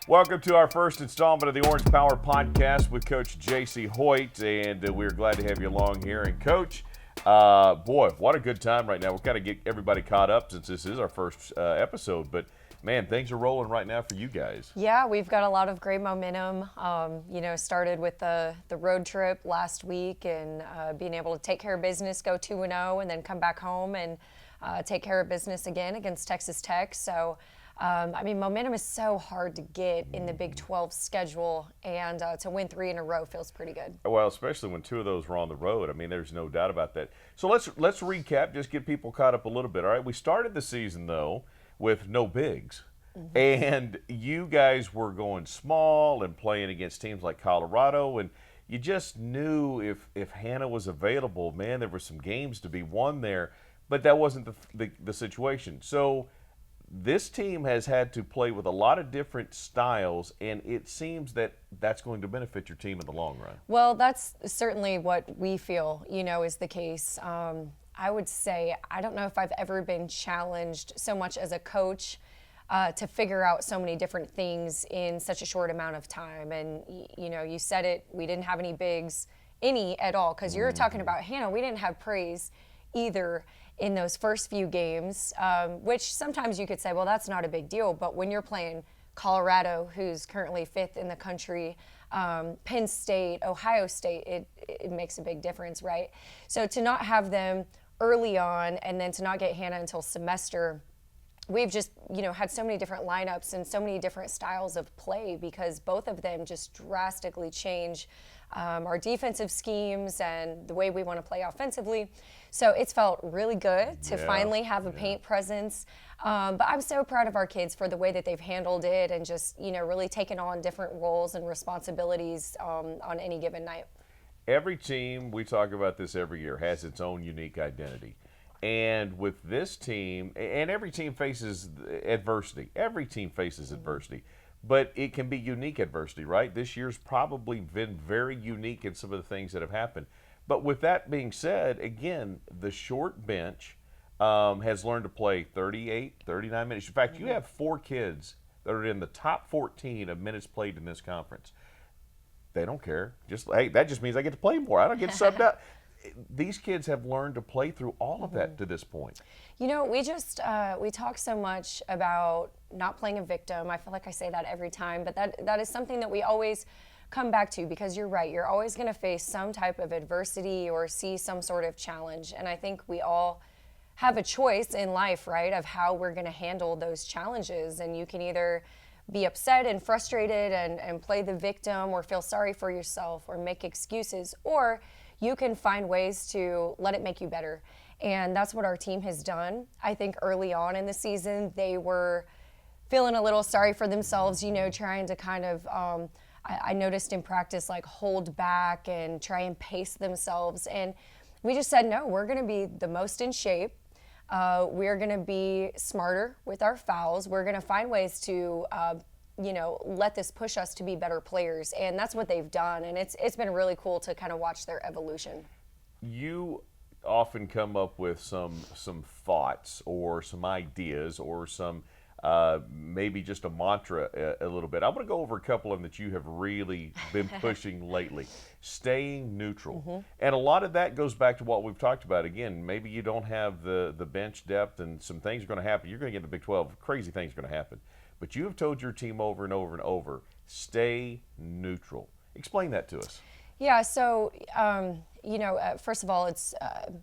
Welcome to our first installment of the Orange Power Podcast with Coach Jacie Hoyt, and we're glad to have you along here. And Coach, boy, what a good time right now. We're kind of get everybody caught up since this is our first episode, but man, things are rolling right now for you guys. Yeah, we've got a lot of great momentum. Started with the road trip last week and being able to take care of business, go 2-0, and then come back home and take care of business again against Texas Tech. So, momentum is so hard to get in the Big 12 schedule, and to win 3 in a row feels pretty good. Well, especially when 2 of those were on the road. I mean, there's no doubt about that. So let's recap, just get people caught up a little bit. All right, we started the season, though, with no bigs. Mm-hmm. And you guys were going small and playing against teams like Colorado, and you just knew if Hannah was available, man, there were some games to be won there, but that wasn't the situation. So this team has had to play with a lot of different styles, and it seems that that's going to benefit your team in the long run. Well, that's certainly what we feel, is the case. I would say I don't know if I've ever been challenged so much as a coach to figure out so many different things in such a short amount of time. And, you said it, we didn't have any bigs, any at all, because you're talking about Hannah. We didn't have praise either in those first few games, which sometimes you could say, well, that's not a big deal. But when you're playing Colorado, who's currently 5th in the country, Penn State, Ohio State, it makes a big difference, right? So to not have them early on and then to not get Hannah until semester, we've just, had so many different lineups and so many different styles of play because both of them just drastically change our defensive schemes and the way we want to play offensively. So it's felt really good to finally have a paint presence. But I'm so proud of our kids for the way that they've handled it and just, really taken on different roles and responsibilities on any given night. Every team, we talk about this every year, has its own unique identity. And with this team, and every team faces adversity. Every team faces adversity. But it can be unique adversity, right? This year's probably been very unique in some of the things that have happened. But with that being said, again, the short bench has learned to play 38, 39 minutes. In fact, you have 4 kids that are in the top 14 of minutes played in this conference. They don't care. That just means I get to play more. I don't get subbed out. These kids have learned to play through all of that to this point. We talk so much about not playing a victim. I feel like I say that every time, but that is something that we always come back to because you're right. You're always going to face some type of adversity or see some sort of challenge. And I think we all have a choice in life, right, of how we're going to handle those challenges. And you can either be upset and frustrated and play the victim or feel sorry for yourself or make excuses, or you can find ways to let it make you better. And that's what our team has done. I think early on in the season, they were feeling a little sorry for themselves, trying to kind of, I noticed in practice, like hold back and try and pace themselves. And we just said, no, we're going to be the most in shape. We're going to be smarter with our fouls. We're going to find ways to, let this push us to be better players. And that's what they've done. And it's been really cool to kind of watch their evolution. You often come up with some thoughts or some ideas or some maybe just a mantra a little bit. I want to go over a couple of them that you have really been pushing lately. Staying neutral. Mm-hmm. And a lot of that goes back to what we've talked about. Again, maybe you don't have the bench depth and some things are going to happen. You're going to get in the Big 12. Crazy things are going to happen. But you have told your team over and over and over, stay neutral. Explain that to us. Yeah, so, first of all, it's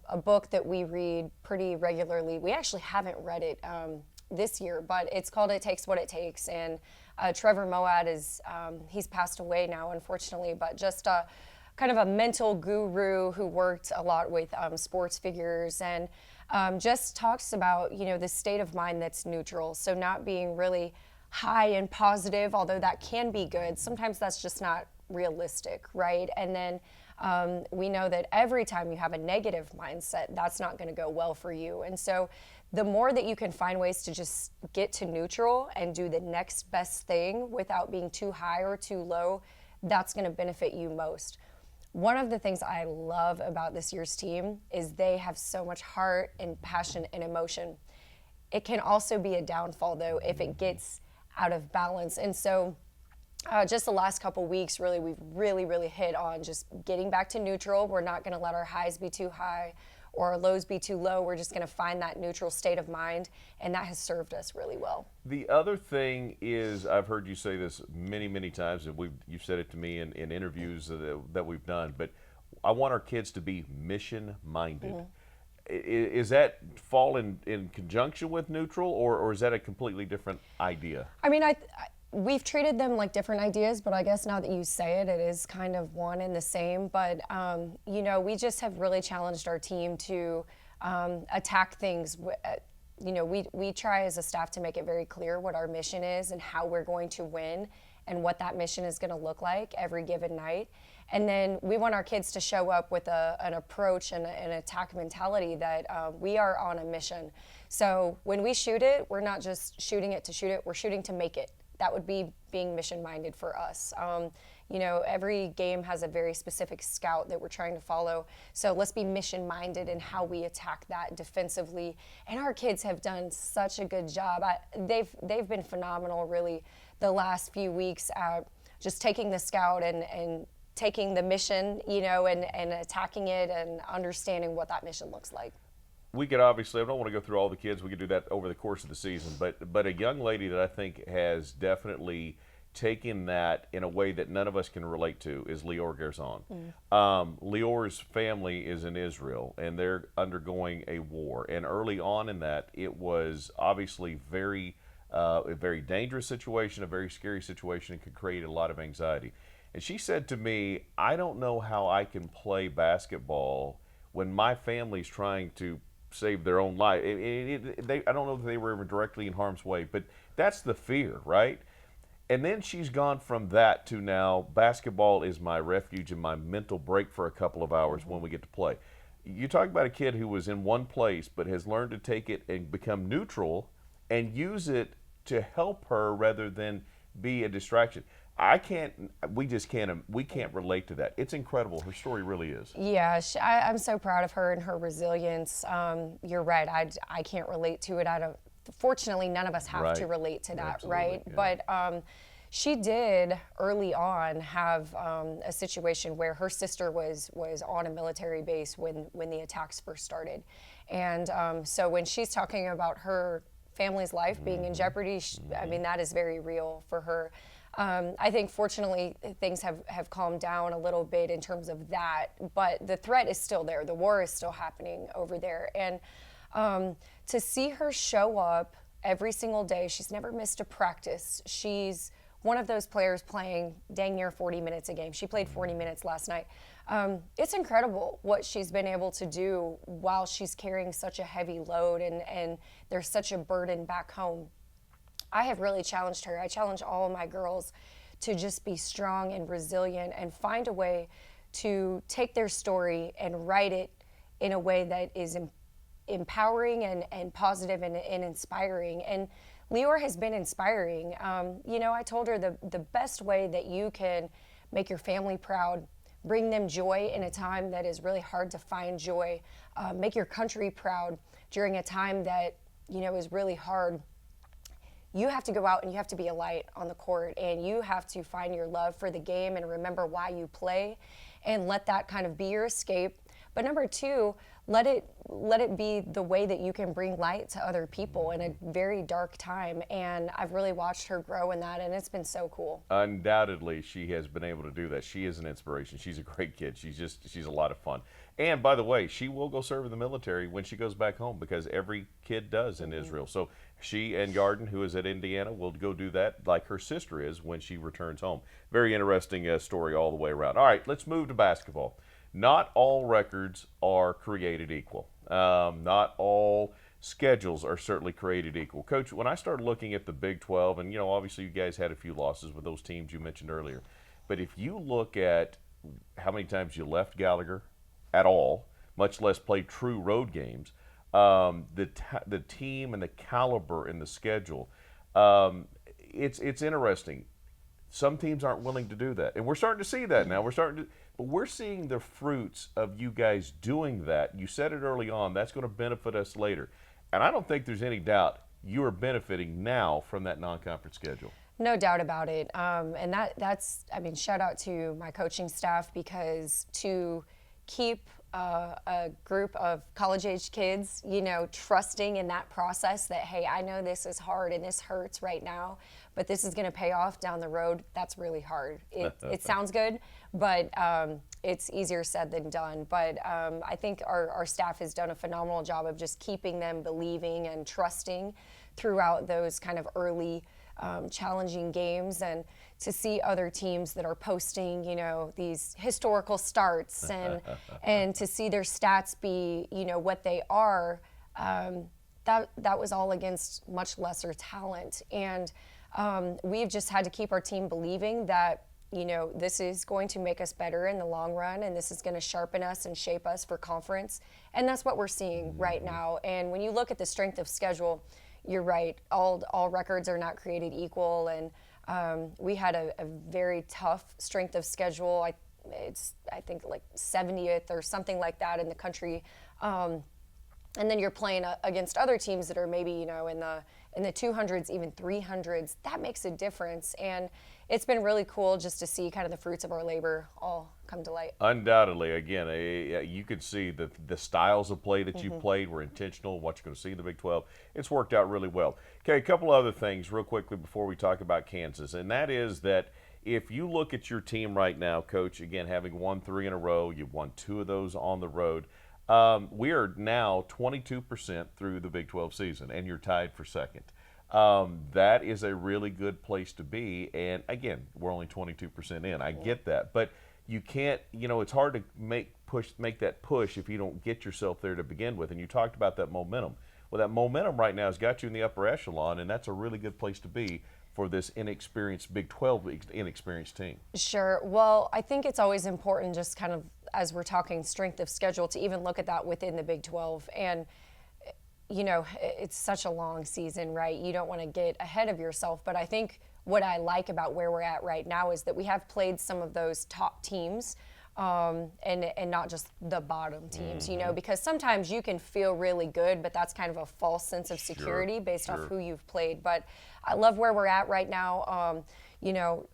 a book that we read pretty regularly. We actually haven't read it this year, but it's called It Takes What It Takes. And Trevor Moawad he's passed away now, unfortunately, but just kind of a mental guru who worked a lot with sports figures and just talks about, the state of mind that's neutral. So not being really high and positive, although that can be good. Sometimes that's just not realistic, right? And then we know that every time you have a negative mindset, that's not going to go well for you. And so the more that you can find ways to just get to neutral and do the next best thing without being too high or too low, that's going to benefit you most. One of the things I love about this year's team is they have so much heart and passion and emotion. It can also be a downfall, though, if it gets out of balance. And so Just the last couple weeks, really, we've really hit on just getting back to neutral. We're not going to let our highs be too high or our lows be too low. We're just going to find that neutral state of mind, and that has served us really well. The other thing is, I've heard you say this many times, and you've said it to me in interviews that we've done, but I want our kids to be mission-minded. Mm-hmm. Is that fall in conjunction with neutral, or is that a completely different idea? I mean, we've treated them like different ideas, but I guess now that you say it, it is kind of one and the same. But, we just have really challenged our team to attack things. We try as a staff to make it very clear what our mission is and how we're going to win and what that mission is going to look like every given night. And then we want our kids to show up with an approach and an attack mentality that we are on a mission. So when we shoot it, we're not just shooting it to shoot it, we're shooting to make it. That would be being mission-minded for us. Every game has a very specific scout that we're trying to follow. So let's be mission-minded in how we attack that defensively. And our kids have done such a good job. They've been phenomenal, really, the last few weeks at just taking the scout and taking the mission, and attacking it and understanding what that mission looks like. We could obviously, I don't want to go through all the kids, we could do that over the course of the season, but a young lady that I think has definitely taken that in a way that none of us can relate to is Leah Gan. Leah's family is in Israel, and they're undergoing a war. And early on in that, it was obviously a very dangerous situation, a very scary situation, and could create a lot of anxiety. And she said to me, I don't know how I can play basketball when my family's trying to save their own life. I don't know if they were ever directly in harm's way, but that's the fear, right? And then she's gone from that to now basketball is my refuge and my mental break for a couple of hours when we get to play. You talk about a kid who was in one place but has learned to take it and become neutral and use it to help her rather than be a distraction. We can't relate to that. It's incredible. Her story really is. Yeah, I'm so proud of her and her resilience. You're right. I can't relate to it. Fortunately, none of us have to relate to that, absolutely, right? yeah. But she did early on have a situation where her sister was on a military base when the attacks first started. And so when she's talking about her family's life being in jeopardy, I mean, that is very real for her. I think fortunately things have calmed down a little bit in terms of that, but the threat is still there. The war is still happening over there. And to see her show up every single day, she's never missed a practice. She's one of those players playing dang near 40 minutes a game. She played 40 minutes last night. It's incredible what she's been able to do while she's carrying such a heavy load and there's such a burden back home. I have really challenged her. I challenge all of my girls to just be strong and resilient and find a way to take their story and write it in a way that is empowering and positive and inspiring. And Leah has been inspiring. I told her the best way that you can make your family proud, bring them joy in a time that is really hard to find joy, make your country proud during a time that, is really hard. You have to go out and you have to be a light on the court, and you have to find your love for the game and remember why you play and let that kind of be your escape. But number two, let it be the way that you can bring light to other people in a very dark time. And I've really watched her grow in that, and it's been so cool. Undoubtedly, she has been able to do that. She is an inspiration. She's a great kid. She's a lot of fun. And by the way, she will go serve in the military when she goes back home, because every kid does in Israel. So she and Yarden, who is at Indiana, will go do that like her sister is when she returns home. Very interesting story all the way around. All right, let's move to basketball. Not all records are created equal. Not all schedules are certainly created equal. Coach, when I started looking at the Big 12, and obviously you guys had a few losses with those teams you mentioned earlier, but if you look at how many times you left Gallagher at all, much less played true road games, the team and the caliber in the schedule, it's interesting. Some teams aren't willing to do that, and we're starting to see that now. But we're seeing the fruits of you guys doing that. You said it early on. That's going to benefit us later, and I don't think there's any doubt you are benefiting now from that non-conference schedule. No doubt about it. And that's, I mean, shout out to my coaching staff, because to keep a group of college-age kids, you know, trusting in that process that, hey, I know this is hard and this hurts right now, but this is going to pay off down the road, that's really hard. It sounds good, but it's easier said than done. But I think our staff has done a phenomenal job of just keeping them believing and trusting throughout those kind of early challenging games, and to see other teams that are posting, you know, these historical starts and to see their stats be, you know, what they are, that was all against much lesser talent. And we've just had to keep our team believing that, you know, this is going to make us better in the long run, and this is going to sharpen us and shape us for conference. And that's what we're seeing right now. And when you look at the strength of schedule, you're right. All records are not created equal, and we had a very tough strength of schedule. I think like 70th or something like that in the country. And then you're playing against other teams that are maybe, you know, in the 200s, even 300s. That makes a difference, and it's been really cool just to see kind of the fruits of our labor all come to light. Undoubtedly, again, you could see that the styles of play that you played were intentional. What you're going to see in the Big 12, it's worked out really well. Okay, a couple other things real quickly before we talk about Kansas, and that is that if you look at your team right now, Coach, again, having won 3 in a row, you've won 2 of those on the road. We are now 22% through the Big 12 season, and you're tied for second. That is a really good place to be. And again, we're only 22% in. I get that, but you can't. You know, it's hard to make that push if you don't get yourself there to begin with. And you talked about that momentum. Well, that momentum right now has got you in the upper echelon, and that's a really good place to be for this inexperienced Big 12 inexperienced team. Sure. Well, I think it's always important, just kind of as we're talking strength of schedule, to even look at that within the Big 12. And you know, it's such a long season, right? You don't want to get ahead of yourself. But I think what I like about where we're at right now is that we have played some of those top teams, and not just the bottom teams, you know, because sometimes you can feel really good, but that's kind of a false sense of security based off who you've played. But I love where we're at right now. You know,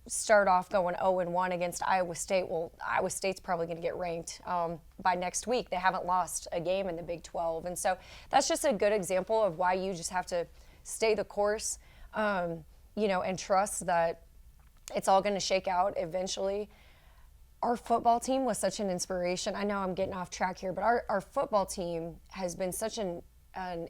start off going 0-1 against Iowa State. Well, Iowa State's probably going to get ranked by next week. They haven't lost a game in the Big 12. And so that's just a good example of why you just have to stay the course, you know, and trust that it's all going to shake out eventually. Our football team was such an inspiration. I know I'm getting off track here, but our football team has been such an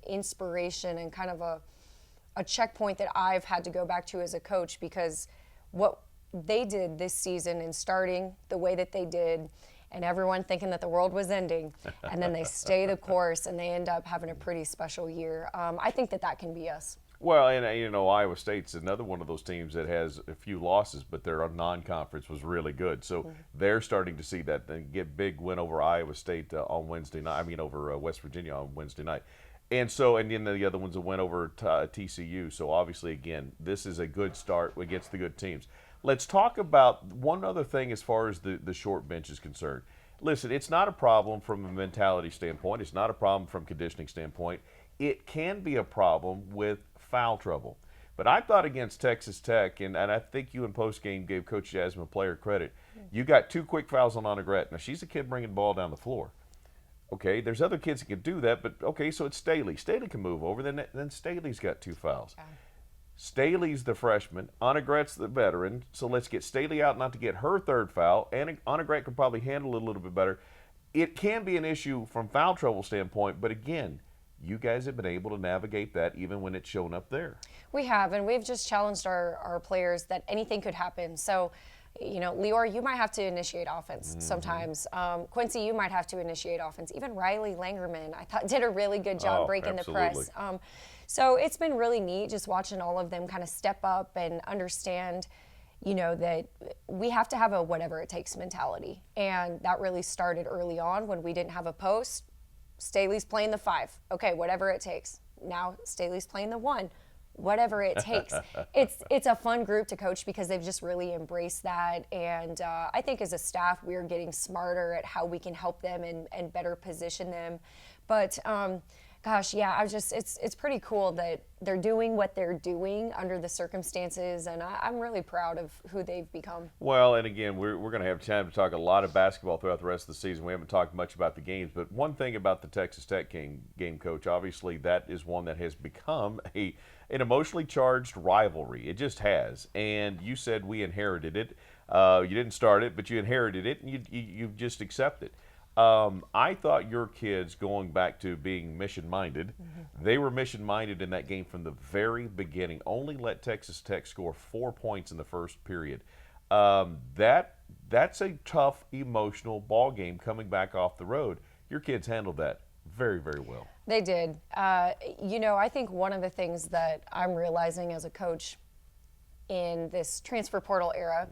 inspiration and kind of a checkpoint that I've had to go back to as a coach, because what they did this season in starting the way that they did, and everyone thinking that the world was ending, and then they stay the course and they end up having a pretty special year. I think that can be us. Well, and you know, Iowa State's another one of those teams that has a few losses, but their non-conference was really good. So they're starting to see that and get big win over Iowa State on Wednesday night. I mean, over West Virginia on Wednesday night. And so, and then the other one's a win over TCU. So obviously, again, this is a good start against the good teams. Let's talk about one other thing as far as the short bench is concerned. Listen, it's not a problem from a mentality standpoint. It's not a problem from conditioning standpoint. It can be a problem with foul trouble. But I thought against Texas Tech, and I think you in postgame gave Coach Jasmine Player credit, you got 2 quick fouls on Onegret. Now, she's a kid bringing the ball down the floor. Okay, there's other kids that can do that, but okay, so it's Staley. Staley can move over, then Staley's got 2 fouls. Okay. Staley's the freshman, Onegret's the veteran, so let's get Staley out not to get her 3rd foul, and Onegret can probably handle it a little bit better. It can be an issue from foul trouble standpoint, but again, you guys have been able to navigate that even when it's shown up there. We have, and we've just challenged our players that anything could happen. So, you know, Leor, you might have to initiate offense sometimes. Quincy, you might have to initiate offense. Even Riley Langerman, I thought, did a really good job breaking absolutely. the press. So it's been really neat just watching all of them kind of step up and understand, you know, that we have to have a whatever it takes mentality. And that really started early on when we didn't have a post. Staley's playing the 5. Okay, whatever it takes. Now Staley's playing the 1. Whatever it takes. It's a fun group to coach because they've just really embraced that. And I think as a staff, we're getting smarter at how we can help them and better position them. But Gosh, yeah, it's pretty cool that they're doing what they're doing under the circumstances, and I'm really proud of who they've become. Well, and again, we're going to have time to talk a lot of basketball throughout the rest of the season. We haven't talked much about the games, but one thing about the Texas Tech game, Coach, obviously that is one that has become an emotionally charged rivalry. It just has. And you said we inherited it. You didn't start it, but you inherited it, and you just accept it. I thought your kids, going back to being mission-minded, they were mission-minded in that game from the very beginning. Only let Texas Tech score 4 points in the first period. That's a tough, emotional ball game coming back off the road. Your kids handled that very, very well. They did. I think one of the things that I'm realizing as a coach in this transfer portal era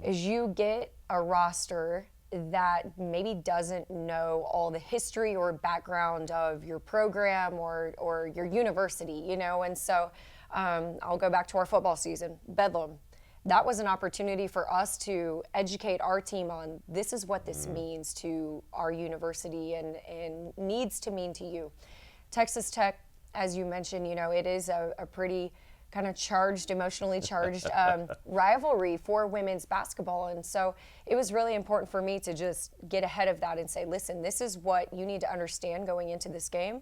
is you get a roster that maybe doesn't know all the history or background of your program or your university, and so I'll go back to our football season, Bedlam. That was an opportunity for us to educate our team on this is what this means to our university and needs to mean to you. Texas Tech, as you mentioned, it is a pretty kind of emotionally charged rivalry for women's basketball. And so it was really important for me to just get ahead of that and say, listen, this is what you need to understand going into this game.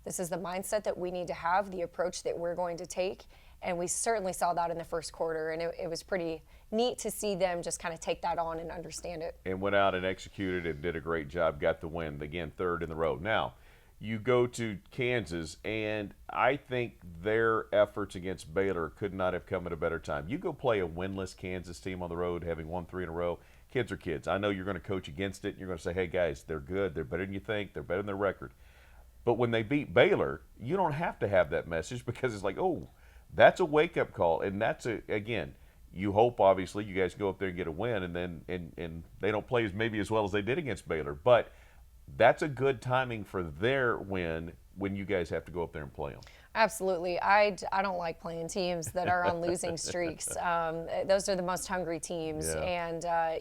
This is the mindset that we need to have, the approach that we're going to take. And we certainly saw that in the first quarter. And it was pretty neat to see them just kind of take that on and understand it. And went out and executed and did a great job, got the win, again, third in the row. Now, you go to Kansas, and I think their efforts against Baylor could not have come at a better time. You go play a winless Kansas team on the road, having won 3 in a row. Kids are kids. I know you're going to coach against it, and you're going to say, hey, guys, they're good. They're better than you think. They're better than their record. But when they beat Baylor, you don't have to have that message because it's like, oh, that's a wake-up call. And that's, again, you hope, obviously, you guys go up there and get a win, and then and they don't play maybe as well as they did against Baylor. But that's a good timing for their win when you guys have to go up there and play them. Absolutely. I don't like playing teams that are on losing streaks. Those are the most hungry teams. Yeah.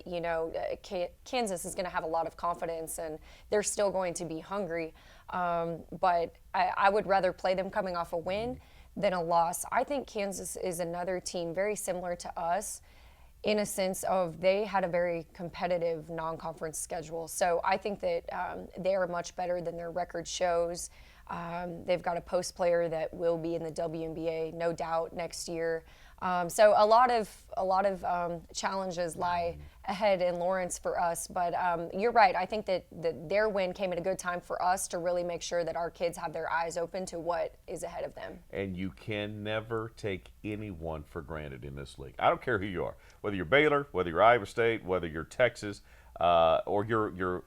And, Kansas is going to have a lot of confidence, and they're still going to be hungry. But I would rather play them coming off a win than a loss. I think Kansas is another team very similar to us, in a sense of they had a very competitive non-conference schedule. So I think that they are much better than their record shows. They've got a post player that will be in the WNBA, no doubt, next year. So a lot of challenges lie ahead in Lawrence for us. But you're right. I think that their win came at a good time for us to really make sure that our kids have their eyes open to what is ahead of them. And you can never take anyone for granted in this league. I don't care who you are, whether you're Baylor, whether you're Iowa State, whether you're Texas, or you're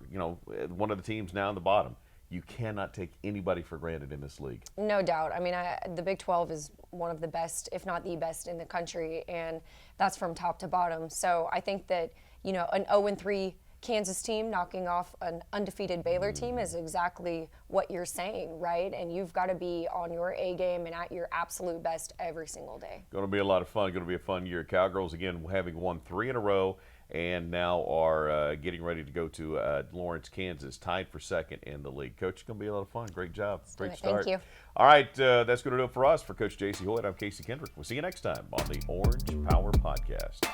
one of the teams now in the bottom. You cannot take anybody for granted in this league. No doubt. I mean, the Big 12 is one of the best, if not the best, in the country, and that's from top to bottom. So I think that, an 0-3 Kansas team knocking off an undefeated Baylor team is exactly what you're saying, right? And you've got to be on your A game and at your absolute best every single day. Going to be a lot of fun. Going to be a fun year. Cowgirls, again, having won 3 in a row, and now are getting ready to go to Lawrence, Kansas, tied for second in the league. Coach, it's going to be a lot of fun. Great job. Great start. Thank you. All right, that's going to do it for us. For Coach Jacie Hoyt, I'm Casey Kendrick. We'll see you next time on the Orange Power Podcast.